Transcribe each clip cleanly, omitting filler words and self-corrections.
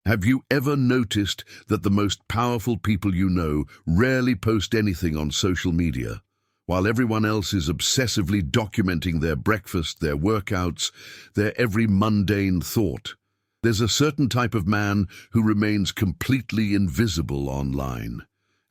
Have you ever noticed that the most powerful people you know rarely post anything on social media, while everyone else is obsessively documenting their breakfast, their workouts, their every mundane thought? There's a certain type of man who remains completely invisible online.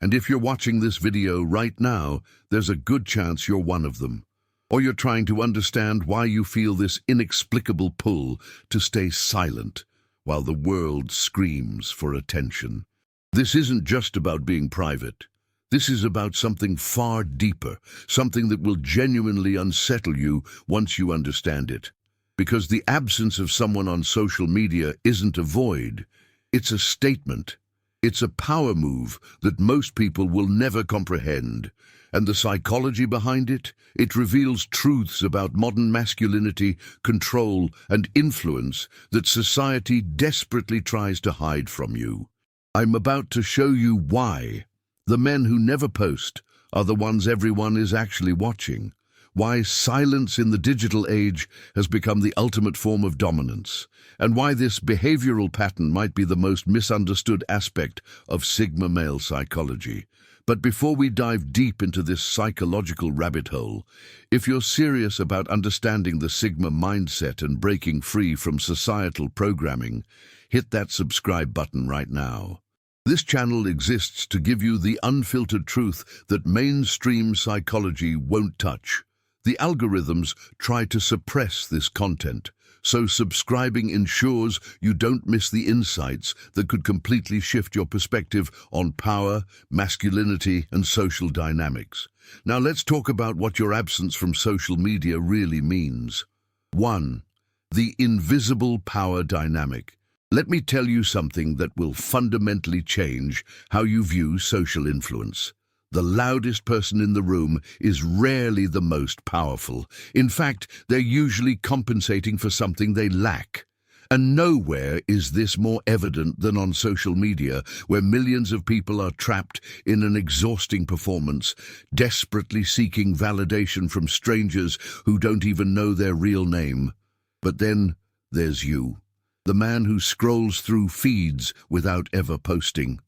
And if you're watching this video right now, there's a good chance you're one of them. Or you're trying to understand why you feel this inexplicable pull to stay silent while the world screams for attention. This isn't just about being private. This is about something far deeper, something that will genuinely unsettle you once you understand it. Because the absence of someone on social media isn't a void, it's a statement. It's a power move that most people will never comprehend. And the psychology behind it? It reveals truths about modern masculinity, control, and influence that society desperately tries to hide from you. I'm about to show you why. The men who never post are the ones everyone is actually watching. Why silence in the digital age has become the ultimate form of dominance, and why this behavioral pattern might be the most misunderstood aspect of Sigma male psychology. But before we dive deep into this psychological rabbit hole, if you're serious about understanding the Sigma mindset and breaking free from societal programming, hit that subscribe button right now. This channel exists to give you the unfiltered truth that mainstream psychology won't touch. The algorithms try to suppress this content, so subscribing ensures you don't miss the insights that could completely shift your perspective on power, masculinity, and social dynamics. Now let's talk about what your absence from social media really means. 1. The invisible power dynamic. Let me tell you something that will fundamentally change how you view social influence. The loudest person in the room is rarely the most powerful. In fact, they're usually compensating for something they lack. And nowhere is this more evident than on social media, where millions of people are trapped in an exhausting performance, desperately seeking validation from strangers who don't even know their real name. But then there's you, the man who scrolls through feeds without ever posting.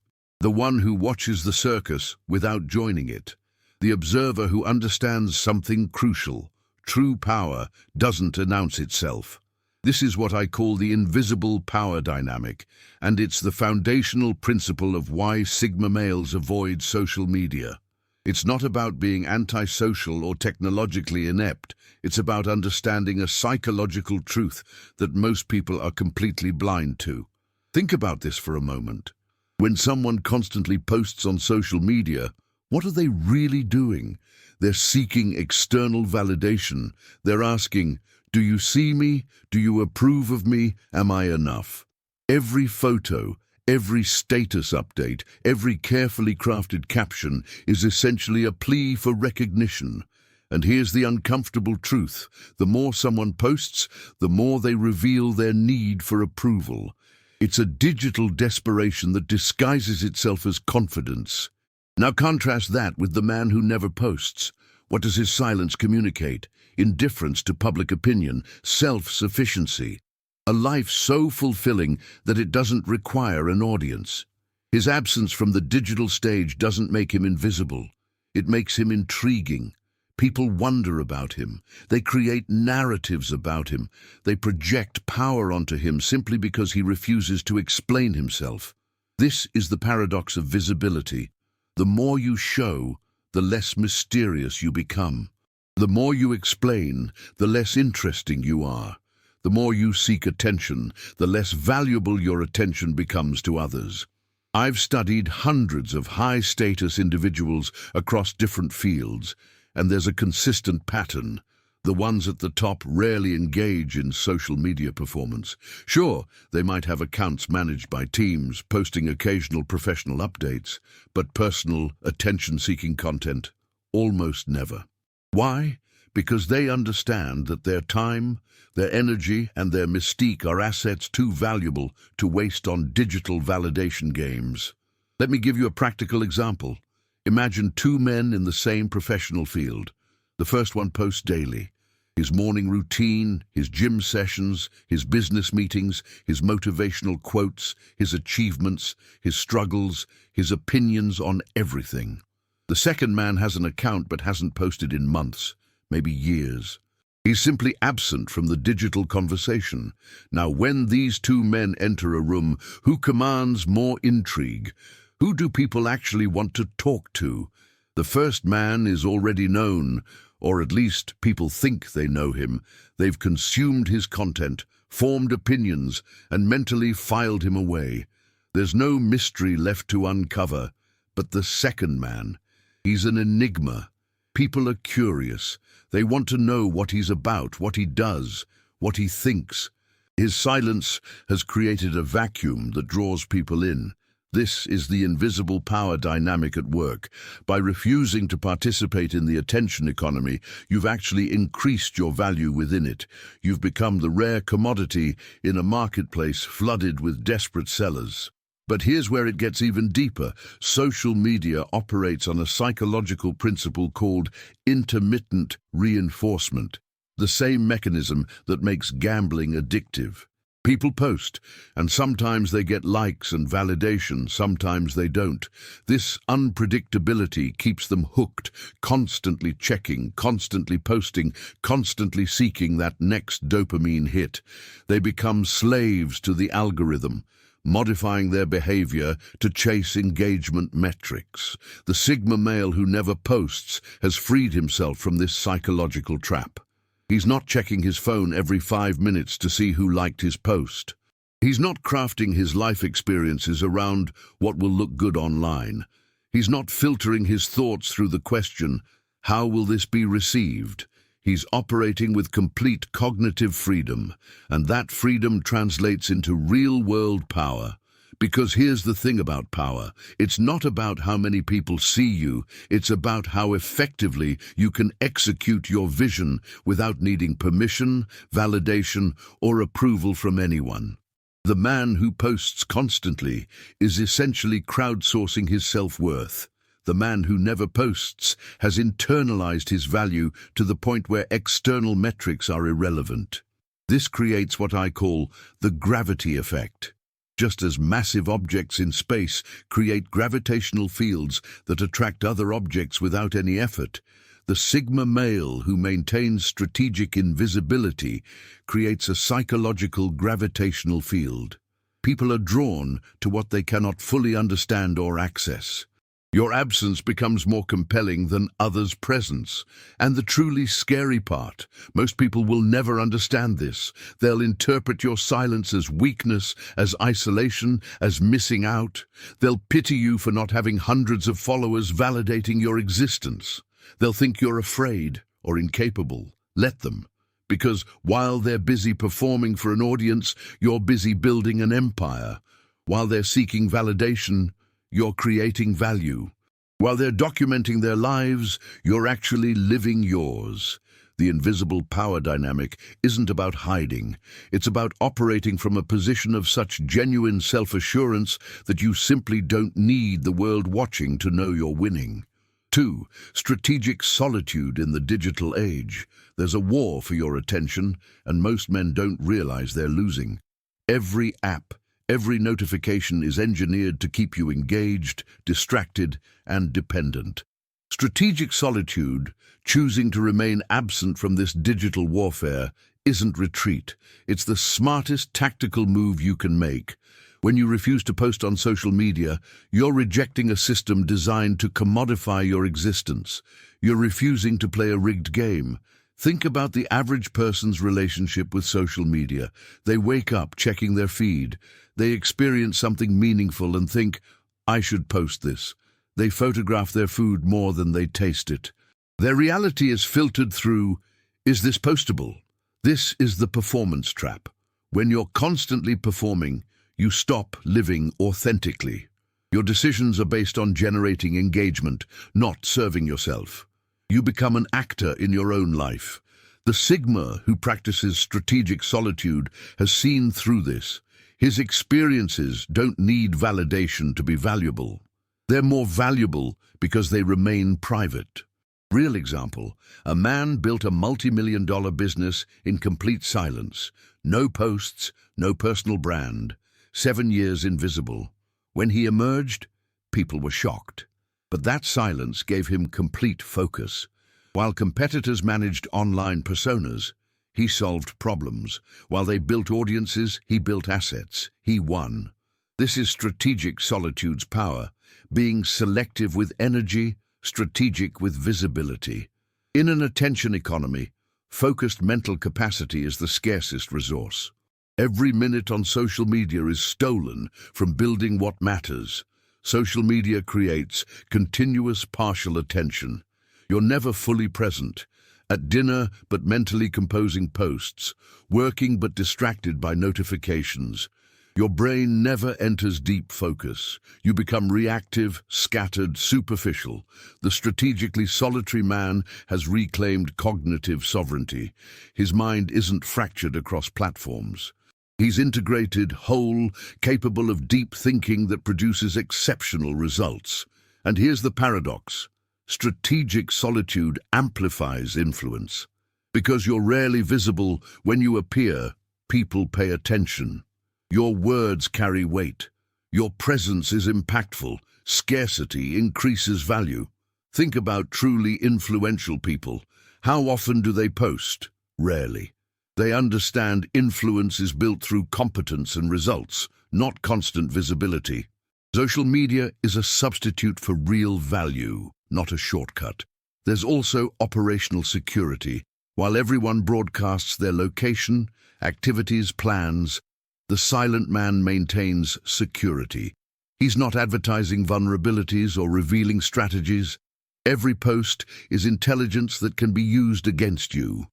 The one who watches the circus without joining it. The observer who understands something crucial. True power doesn't announce itself. This is what I call the invisible power dynamic, and it's the foundational principle of why Sigma males avoid social media. It's not about being antisocial or technologically inept. It's about understanding a psychological truth that most people are completely blind to. Think about this for a moment. When someone constantly posts on social media, what are they really doing? They're seeking external validation. They're asking, do you see me? Do you approve of me? Am I enough? Every photo, every status update, every carefully crafted caption is essentially a plea for recognition. And here's the uncomfortable truth. The more someone posts, the more they reveal their need for approval. It's a digital desperation that disguises itself as confidence. Now contrast that with the man who never posts. What does his silence communicate? Indifference to public opinion, self-sufficiency. A life so fulfilling that it doesn't require an audience. His absence from the digital stage doesn't make him invisible. It makes him intriguing. People wonder about him. They create narratives about him. They project power onto him simply because he refuses to explain himself. This is the paradox of visibility. The more you show, the less mysterious you become. The more you explain, the less interesting you are. The more you seek attention, the less valuable your attention becomes to others. I've studied hundreds of high-status individuals across different fields, and there's a consistent pattern. The ones at the top rarely engage in social media performance. Sure, they might have accounts managed by teams, posting occasional professional updates, but personal, attention-seeking content, almost never. Why? Because they understand that their time, their energy, and their mystique are assets too valuable to waste on digital validation games. Let me give you a practical example. Imagine two men in the same professional field. The first one posts daily. His morning routine, his gym sessions, his business meetings, his motivational quotes, his achievements, his struggles, his opinions on everything. The second man has an account but hasn't posted in months, maybe years. He's simply absent from the digital conversation. Now, when these two men enter a room, who commands more intrigue? Who do people actually want to talk to? The first man is already known, or at least people think they know him. They've consumed his content, formed opinions, and mentally filed him away. There's no mystery left to uncover. But the second man, he's an enigma. People are curious. They want to know what he's about, what he does, what he thinks. His silence has created a vacuum that draws people in. This is the invisible power dynamic at work. By refusing to participate in the attention economy, you've actually increased your value within it. You've become the rare commodity in a marketplace flooded with desperate sellers. But here's where it gets even deeper. Social media operates on a psychological principle called intermittent reinforcement, the same mechanism that makes gambling addictive. People post, and sometimes they get likes and validation, sometimes they don't. This unpredictability keeps them hooked, constantly checking, constantly posting, constantly seeking that next dopamine hit. They become slaves to the algorithm, modifying their behavior to chase engagement metrics. The Sigma male who never posts has freed himself from this psychological trap. He's not checking his phone every 5 minutes to see who liked his post. He's not crafting his life experiences around what will look good online. He's not filtering his thoughts through the question, how will this be received? He's operating with complete cognitive freedom, and that freedom translates into real-world power. Because here's the thing about power. It's not about how many people see you. It's about how effectively you can execute your vision without needing permission, validation, or approval from anyone. The man who posts constantly is essentially crowdsourcing his self-worth. The man who never posts has internalized his value to the point where external metrics are irrelevant. This creates what I call the gravity effect. Just as massive objects in space create gravitational fields that attract other objects without any effort, the Sigma male who maintains strategic invisibility creates a psychological gravitational field. People are drawn to what they cannot fully understand or access. Your absence becomes more compelling than others' presence. And the truly scary part, most people will never understand this. They'll interpret your silence as weakness, as isolation, as missing out. They'll pity you for not having hundreds of followers validating your existence. They'll think you're afraid or incapable. Let them. Because while they're busy performing for an audience, you're busy building an empire. While they're seeking validation, you're creating value. While they're documenting their lives, you're actually living yours. The invisible power dynamic isn't about hiding. It's about operating from a position of such genuine self-assurance that you simply don't need the world watching to know you're winning. 2. Strategic solitude in the digital age. There's a war for your attention, and most men don't realize they're losing. Every app, every notification is engineered to keep you engaged, distracted, and dependent. Strategic solitude, choosing to remain absent from this digital warfare, isn't retreat. It's the smartest tactical move you can make. When you refuse to post on social media, you're rejecting a system designed to commodify your existence. You're refusing to play a rigged game. Think about the average person's relationship with social media. They wake up checking their feed. They experience something meaningful and think, I should post this. They photograph their food more than they taste it. Their reality is filtered through, is this postable? This is the performance trap. When you're constantly performing, you stop living authentically. Your decisions are based on generating engagement, not serving yourself. You become an actor in your own life. The Sigma who practices strategic solitude has seen through this. His experiences don't need validation to be valuable. They're more valuable because they remain private. Real example, a man built a multi-million-dollar business in complete silence. No posts, no personal brand. 7 years invisible. When he emerged, people were shocked. But that silence gave him complete focus. While competitors managed online personas, he solved problems. While they built audiences, he built assets. He won. This is strategic solitude's power, being selective with energy, strategic with visibility. In an attention economy, focused mental capacity is the scarcest resource. Every minute on social media is stolen from building what matters. Social media creates continuous partial attention. You're never fully present. At dinner, but mentally composing posts. Working, but distracted by notifications. Your brain never enters deep focus. You become reactive, scattered, superficial. The strategically solitary man has reclaimed cognitive sovereignty. His mind isn't fractured across platforms. He's integrated, whole, capable of deep thinking that produces exceptional results. And here's the paradox. Strategic solitude amplifies influence. Because you're rarely visible, when you appear, people pay attention. Your words carry weight. Your presence is impactful. Scarcity increases value. Think about truly influential people. How often do they post? Rarely. They understand influence is built through competence and results, not constant visibility. Social media is a substitute for real value, not a shortcut. There's also operational security. While everyone broadcasts their location, activities, plans, the silent man maintains security. He's not advertising vulnerabilities or revealing strategies. Every post is intelligence that can be used against you.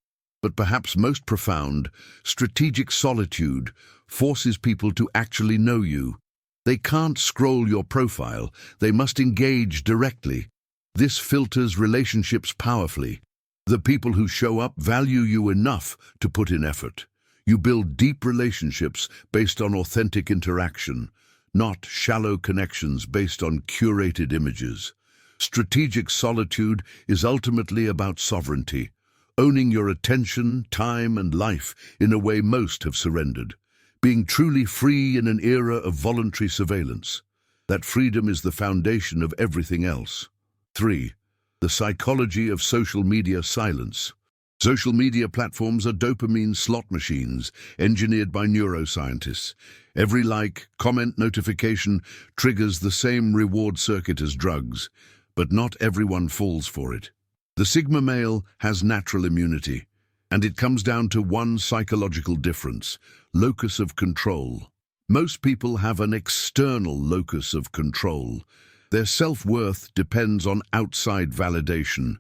But perhaps most profound, strategic solitude forces people to actually know you. They can't scroll your profile, they must engage directly. This filters relationships powerfully. The people who show up value you enough to put in effort. You build deep relationships based on authentic interaction, not shallow connections based on curated images. Strategic solitude is ultimately about sovereignty, owning your attention, time, and life in a way most have surrendered, being truly free in an era of voluntary surveillance. That freedom is the foundation of everything else. 3. The psychology of social media silence. Social media platforms are dopamine slot machines engineered by neuroscientists. Every like, comment, notification triggers the same reward circuit as drugs, but not everyone falls for it. The Sigma male has natural immunity, and it comes down to one psychological difference: locus of control. Most people have an external locus of control. Their self-worth depends on outside validation.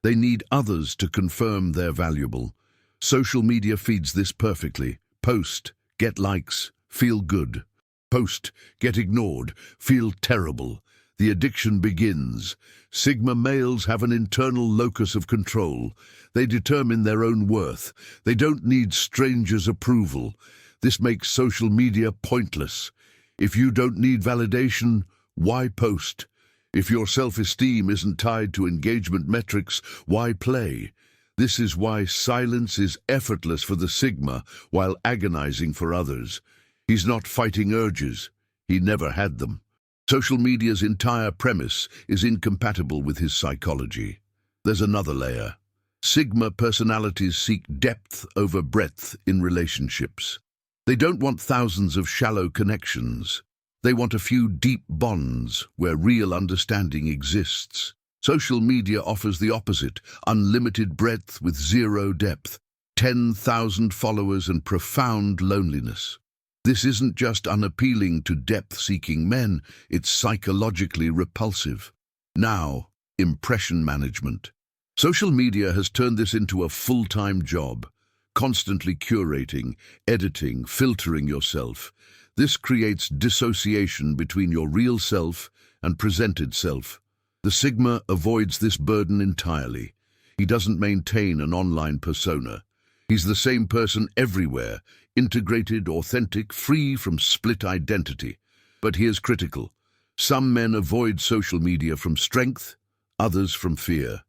They need others to confirm they're valuable. Social media feeds this perfectly. Post, get likes, feel good. Post, get ignored, feel terrible. The addiction begins. Sigma males have an internal locus of control. They determine their own worth. They don't need strangers' approval. This makes social media pointless. If you don't need validation, why post? If your self-esteem isn't tied to engagement metrics, why play? This is why silence is effortless for the Sigma while agonizing for others. He's not fighting urges. He never had them. Social media's entire premise is incompatible with his psychology. There's another layer. Sigma personalities seek depth over breadth in relationships. They don't want thousands of shallow connections. They want a few deep bonds where real understanding exists. Social media offers the opposite: unlimited breadth with zero depth, 10,000 followers and profound loneliness. This isn't just unappealing to depth-seeking men, it's psychologically repulsive. Now, impression management. Social media has turned this into a full-time job, constantly curating, editing, filtering yourself. This creates dissociation between your real self and presented self. The Sigma avoids this burden entirely. He doesn't maintain an online persona. He's the same person everywhere, integrated, authentic, free from split identity. But here's critical. Some men avoid social media from strength, others from fear.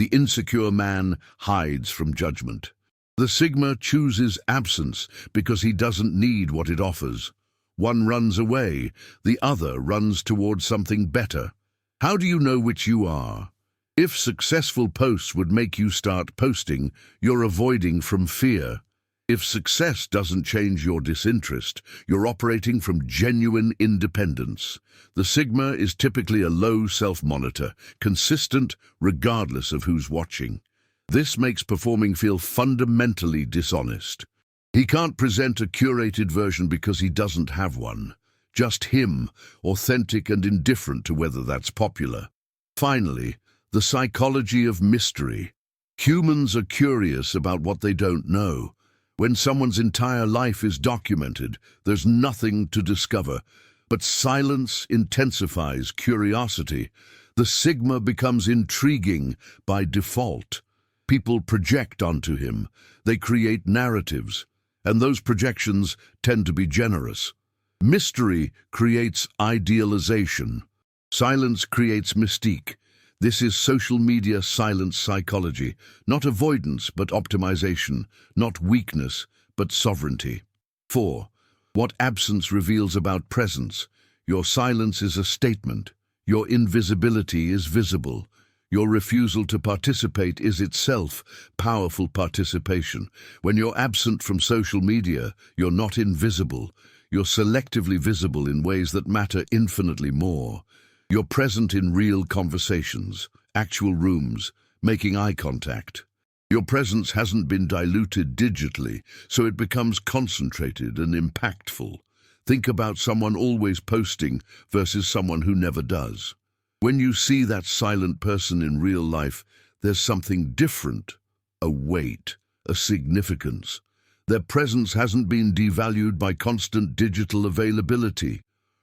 The insecure man hides from judgment. The Sigma chooses absence because he doesn't need what it offers. One runs away, the other runs towards something better. How do you know which you are? If successful posts would make you start posting, you're avoiding from fear. If success doesn't change your disinterest, you're operating from genuine independence. The Sigma is typically a low self-monitor, consistent regardless of who's watching. This makes performing feel fundamentally dishonest. He can't present a curated version because he doesn't have one. Just him, authentic and indifferent to whether that's popular. Finally, the psychology of mystery. Humans are curious about what they don't know. When someone's entire life is documented, there's nothing to discover. But silence intensifies curiosity. The Sigma becomes intriguing by default. People project onto him. They create narratives. And those projections tend to be generous. Mystery creates idealization. Silence creates mystique. This is social media silence psychology, not avoidance but optimization, not weakness but sovereignty. 4. What absence reveals about presence. Your silence is a statement. Your invisibility is visible. Your refusal to participate is itself powerful participation. When you're absent from social media, you're not invisible. You're selectively visible in ways that matter infinitely more. You're present in real conversations, actual rooms, making eye contact. Your presence hasn't been diluted digitally, so it becomes concentrated and impactful. Think about someone always posting versus someone who never does. When you see that silent person in real life, there's something different, a weight, a significance. Their presence hasn't been devalued by constant digital availability.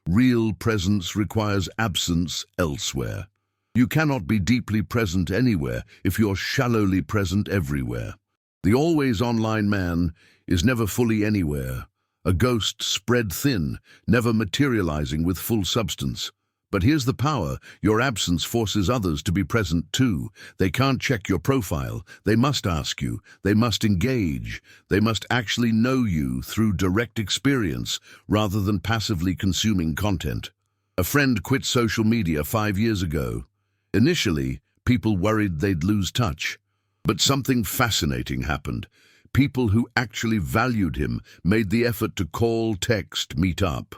Real presence requires absence elsewhere. You cannot be deeply present anywhere if you're shallowly present everywhere. The always online man is never fully anywhere, a ghost spread thin, never materializing with full substance. But here's the power. Your absence forces others to be present too. They can't check your profile. They must ask you. They must engage. They must actually know you through direct experience rather than passively consuming content. A friend quit social media 5 years ago. Initially, people worried they'd lose touch. But something fascinating happened. People who actually valued him made the effort to call, text, meet up.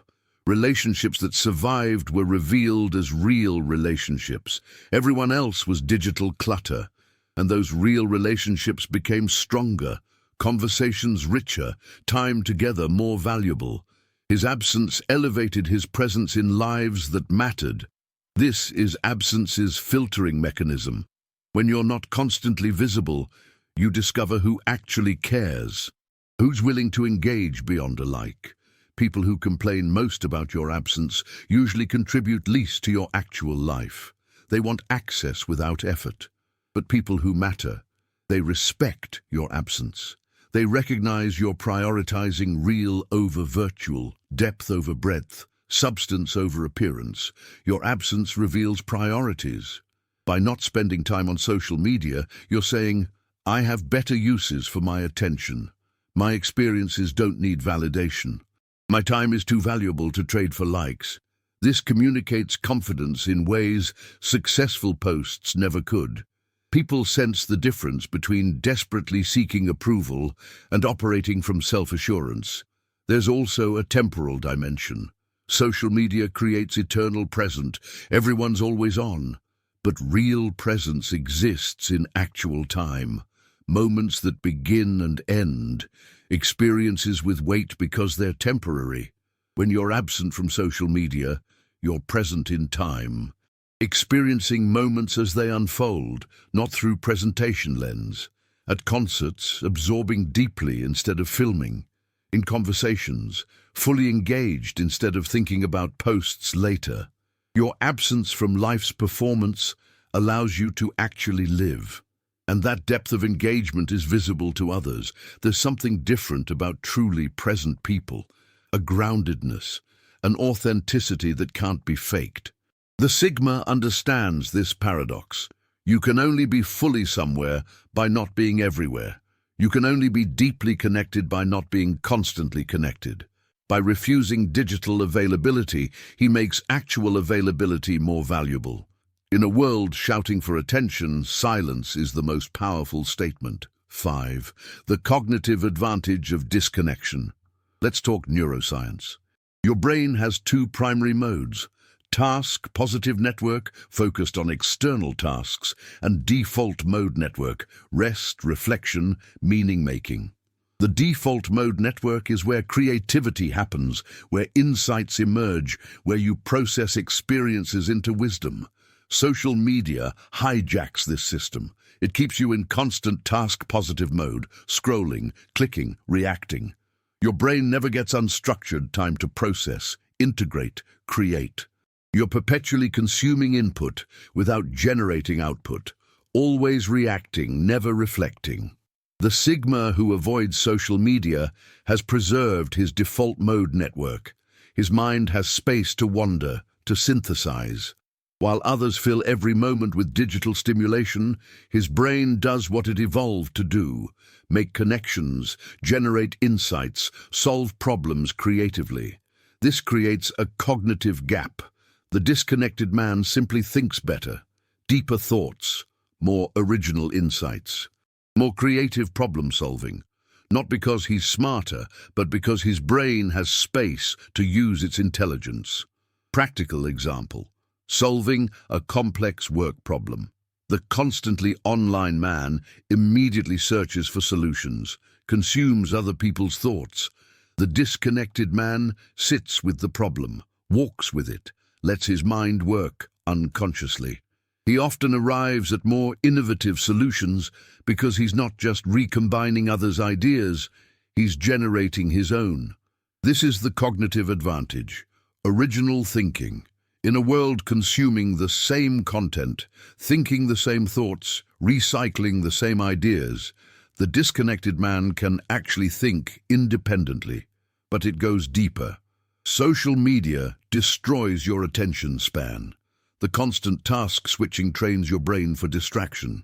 Relationships that survived were revealed as real relationships. Everyone else was digital clutter, and those real relationships became stronger, conversations richer, time together more valuable. His absence elevated his presence in lives that mattered. This is absence's filtering mechanism. When you're not constantly visible, you discover who actually cares, who's willing to engage beyond a like. People who complain most about your absence usually contribute least to your actual life. They want access without effort. But people who matter, they respect your absence. They recognize you're prioritizing real over virtual, depth over breadth, substance over appearance. Your absence reveals priorities. By not spending time on social media, you're saying, I have better uses for my attention. My experiences don't need validation. My time is too valuable to trade for likes. This communicates confidence in ways successful posts never could. People sense the difference between desperately seeking approval and operating from self-assurance. There's also a temporal dimension. Social media creates eternal present. Everyone's always on. But real presence exists in actual time. Moments that begin and end. Experiences with weight because they're temporary. When you're absent from social media, you're present in time, experiencing moments as they unfold, not through presentation lens. At concerts, absorbing deeply instead of filming. In conversations, fully engaged instead of thinking about posts later. Your absence from life's performance allows you to actually live. And that depth of engagement is visible to others. There's something different about truly present people, a groundedness, an authenticity that can't be faked. The Sigma understands this paradox. You can only be fully somewhere by not being everywhere. You can only be deeply connected by not being constantly connected. By refusing digital availability, he makes actual availability more valuable. In a world shouting for attention, silence is the most powerful statement. 5. The cognitive advantage of disconnection. Let's talk neuroscience. Your brain has two primary modes: task positive network, focused on external tasks, and default mode network, rest, reflection, meaning-making. The default mode network is where creativity happens, where insights emerge, where you process experiences into wisdom. Social media hijacks this system. It keeps you in constant task-positive mode, scrolling, clicking, reacting. Your brain never gets unstructured time to process, integrate, create. You're perpetually consuming input without generating output, always reacting, never reflecting. The Sigma who avoids social media has preserved his default mode network. His mind has space to wander, to synthesize. While others fill every moment with digital stimulation, his brain does what it evolved to do: make connections, generate insights, solve problems creatively. This creates a cognitive gap. The disconnected man simply thinks better, deeper thoughts, more original insights, more creative problem solving. Not because he's smarter, but because his brain has space to use its intelligence. Practical example: solving a complex work problem. The constantly online man immediately searches for solutions, consumes other people's thoughts. The disconnected man sits with the problem, walks with it, lets his mind work unconsciously. He often arrives at more innovative solutions because he's not just recombining others' ideas, he's generating his own. This is the cognitive advantage: original thinking. In a world consuming the same content, thinking the same thoughts, recycling the same ideas, the disconnected man can actually think independently. But it goes deeper. Social media destroys your attention span. The constant task switching trains your brain for distraction.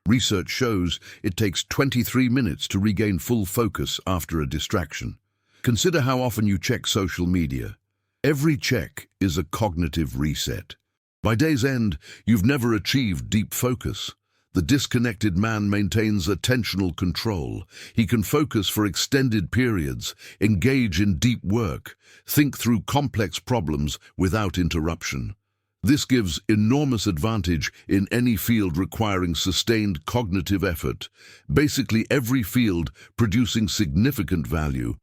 Research shows it takes 23 minutes to regain full focus after a distraction. Consider how often you check social media. Every check is a cognitive reset. By day's end, you've never achieved deep focus. The disconnected man maintains attentional control. He can focus for extended periods, engage in deep work, think through complex problems without interruption. This gives enormous advantage in any field requiring sustained cognitive effort, basically every field producing significant value.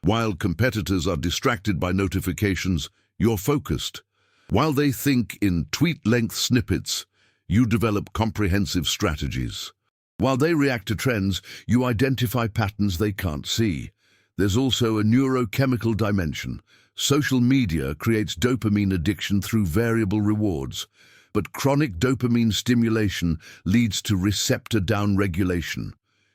While competitors are distracted by notifications, you're focused. While they think in tweet-length snippets, you develop comprehensive strategies. While they react to trends, you identify patterns they can't see. There's also a neurochemical dimension. Social media creates dopamine addiction through variable rewards, but chronic dopamine stimulation leads to receptor downregulation.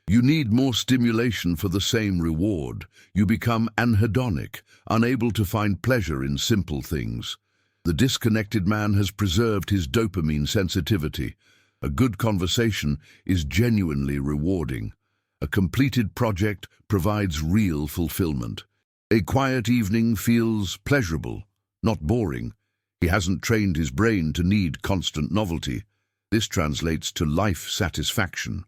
You need more stimulation for the same reward. You become anhedonic, unable to find pleasure in simple things. The disconnected man has preserved his dopamine sensitivity. A good conversation is genuinely rewarding. A completed project provides real fulfillment. A quiet evening feels pleasurable, not boring. He hasn't trained his brain to need constant novelty. This translates to life satisfaction.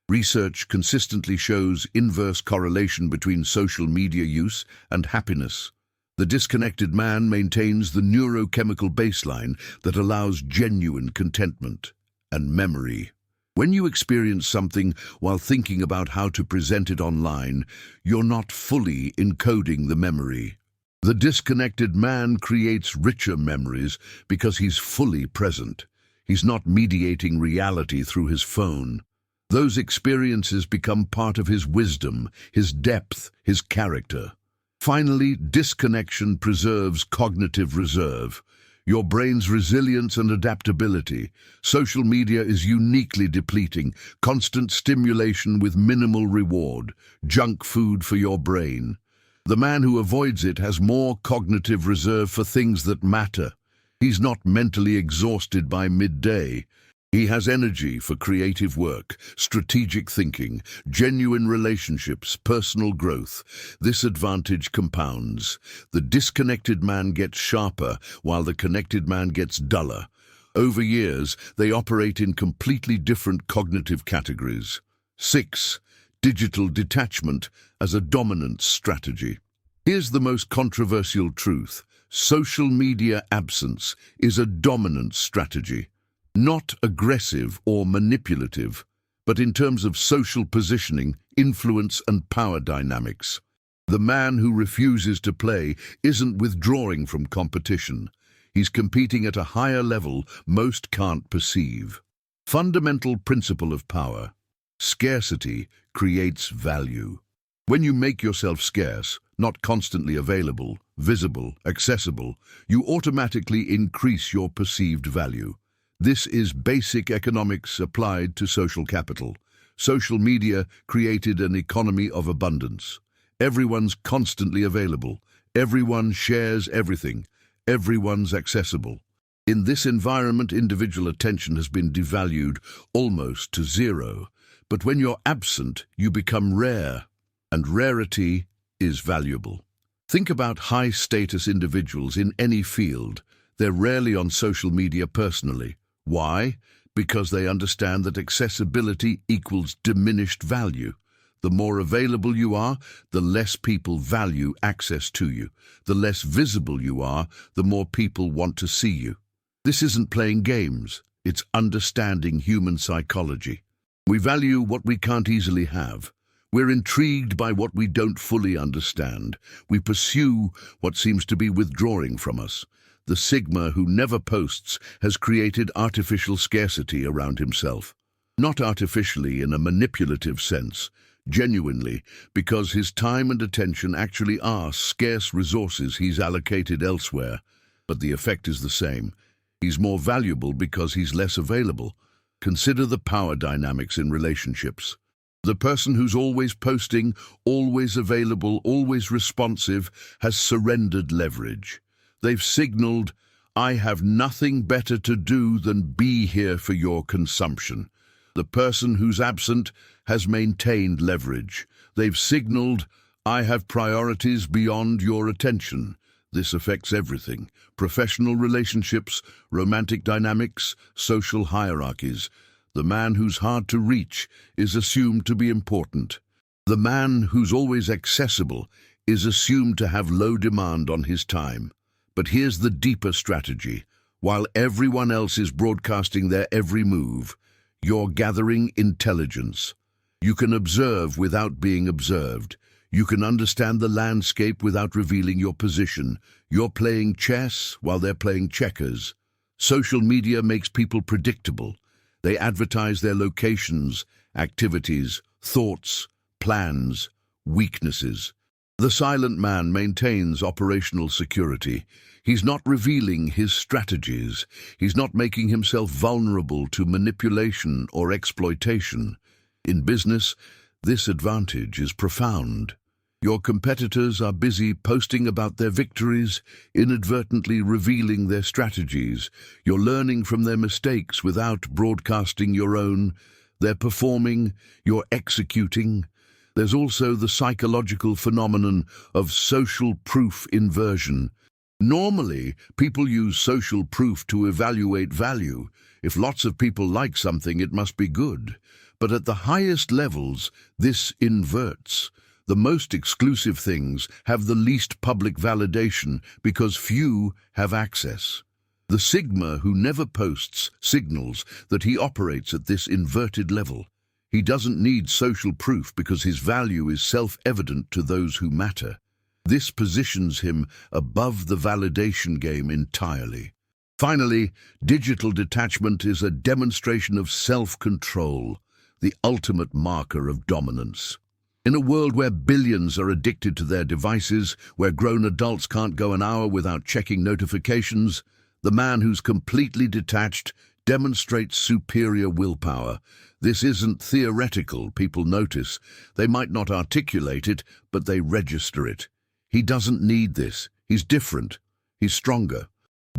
Research consistently shows inverse correlation between social media use and happiness. The disconnected man maintains the neurochemical baseline that allows genuine contentment and memory. When you experience something while thinking about how to present it online, you're not fully encoding the memory. The disconnected man creates richer memories because he's fully present. He's not mediating reality through his phone. Those experiences become part of his wisdom, his depth, his character. Finally, disconnection preserves cognitive reserve. Your brain's resilience and adaptability. Social media is uniquely depleting, constant stimulation with minimal reward, junk food for your brain. The man who avoids it has more cognitive reserve for things that matter. He's not mentally exhausted by midday. He has energy for creative work, strategic thinking, genuine relationships, personal growth. This advantage compounds. The disconnected man gets sharper, while the connected man gets duller. Over years, they operate in completely different cognitive categories. 6. Digital detachment as a dominance strategy. Here's the most controversial truth. Social media absence is a dominance strategy. Not aggressive or manipulative, but in terms of social positioning, influence and power dynamics. The man who refuses to play isn't withdrawing from competition. He's competing at a higher level most can't perceive. Fundamental principle of power. Scarcity creates value. When you make yourself scarce, not constantly available, visible, accessible, you automatically increase your perceived value. This is basic economics applied to social capital. Social media created an economy of abundance. Everyone's constantly available. Everyone shares everything. Everyone's accessible. In this environment, individual attention has been devalued almost to zero. But when you're absent, you become rare, and rarity is valuable. Think about high-status individuals in any field. They're rarely on social media personally. Why? Because they understand that accessibility equals diminished value. The more available you are, the less people value access to you. The less visible you are, the more people want to see you. This isn't playing games, it's understanding human psychology. We value what we can't easily have. We're intrigued by what we don't fully understand. We pursue what seems to be withdrawing from us. The Sigma who never posts has created artificial scarcity around himself. Not artificially in a manipulative sense, genuinely, because his time and attention actually are scarce resources he's allocated elsewhere. But the effect is the same. He's more valuable because he's less available. Consider the power dynamics in relationships. The person who's always posting, always available, always responsive, has surrendered leverage. They've signaled, I have nothing better to do than be here for your consumption. The person who's absent has maintained leverage. They've signaled, I have priorities beyond your attention. This affects everything: professional relationships, romantic dynamics, social hierarchies. The man who's hard to reach is assumed to be important. The man who's always accessible is assumed to have low demand on his time. But here's the deeper strategy. While everyone else is broadcasting their every move, you're gathering intelligence. You can observe without being observed. You can understand the landscape without revealing your position. You're playing chess while they're playing checkers. Social media makes people predictable. They advertise their locations, activities, thoughts, plans, weaknesses. The silent man maintains operational security. He's not revealing his strategies. He's not making himself vulnerable to manipulation or exploitation. In business, this advantage is profound. Your competitors are busy posting about their victories, inadvertently revealing their strategies. You're learning from their mistakes without broadcasting your own. They're performing, you're executing. There's also the psychological phenomenon of social proof inversion. Normally, people use social proof to evaluate value. If lots of people like something, it must be good. But at the highest levels, this inverts. The most exclusive things have the least public validation because few have access. The Sigma who never posts signals that he operates at this inverted level. He doesn't need social proof because his value is self-evident to those who matter. This positions him above the validation game entirely. Finally, digital detachment is a demonstration of self-control, the ultimate marker of dominance. In a world where billions are addicted to their devices, where grown adults can't go an hour without checking notifications, the man who's completely detached demonstrates superior willpower. This isn't theoretical, people notice. They might not articulate it, but they register it. He doesn't need this. He's different. He's stronger.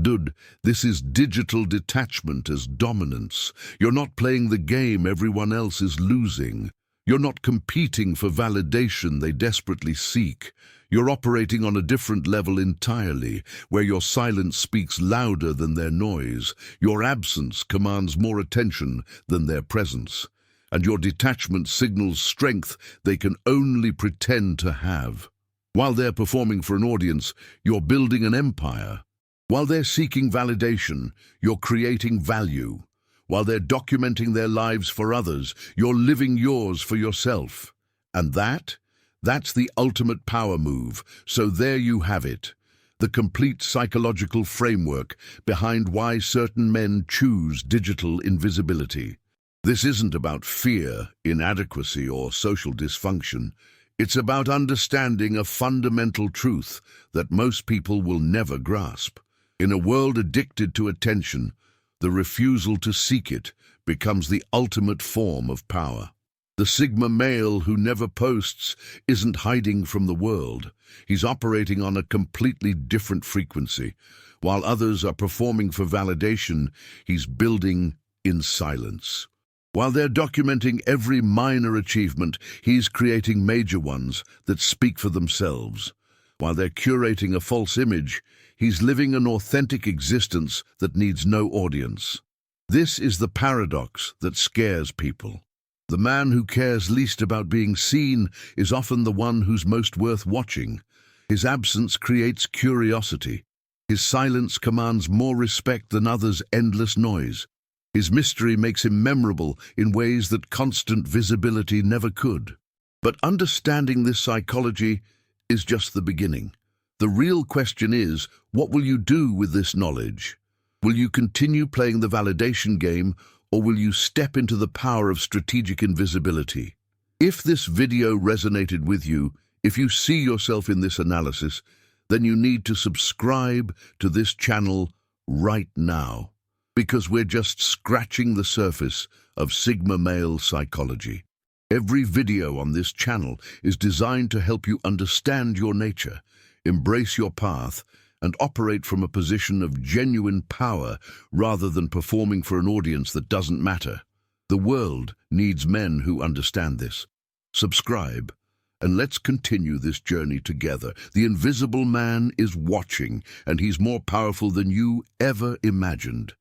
Dude, this is digital detachment as dominance. You're not playing the game everyone else is losing. You're not competing for validation they desperately seek. You're operating on a different level entirely, where your silence speaks louder than their noise, your absence commands more attention than their presence, and your detachment signals strength they can only pretend to have. While they're performing for an audience, you're building an empire. While they're seeking validation, you're creating value. While they're documenting their lives for others, you're living yours for yourself. And that's the ultimate power move. So there you have it, the complete psychological framework behind why certain men choose digital invisibility. This isn't about fear, inadequacy, or social dysfunction. It's about understanding a fundamental truth that most people will never grasp. In a world addicted to attention, the refusal to seek it becomes the ultimate form of power. The Sigma male who never posts isn't hiding from the world. He's operating on a completely different frequency. While others are performing for validation, he's building in silence. While they're documenting every minor achievement, he's creating major ones that speak for themselves. While they're curating a false image, he's living an authentic existence that needs no audience. This is the paradox that scares people. The man who cares least about being seen is often the one who's most worth watching. His absence creates curiosity. His silence commands more respect than others' endless noise. His mystery makes him memorable in ways that constant visibility never could. But understanding this psychology is just the beginning. The real question is, what will you do with this knowledge? Will you continue playing the validation game, or will you step into the power of strategic invisibility? If this video resonated with you, if you see yourself in this analysis, then you need to subscribe to this channel right now, because we're just scratching the surface of Sigma male psychology. Every video on this channel is designed to help you understand your nature, embrace your path, and operate from a position of genuine power rather than performing for an audience that doesn't matter. The world needs men who understand this. Subscribe, and let's continue this journey together. The invisible man is watching, and he's more powerful than you ever imagined.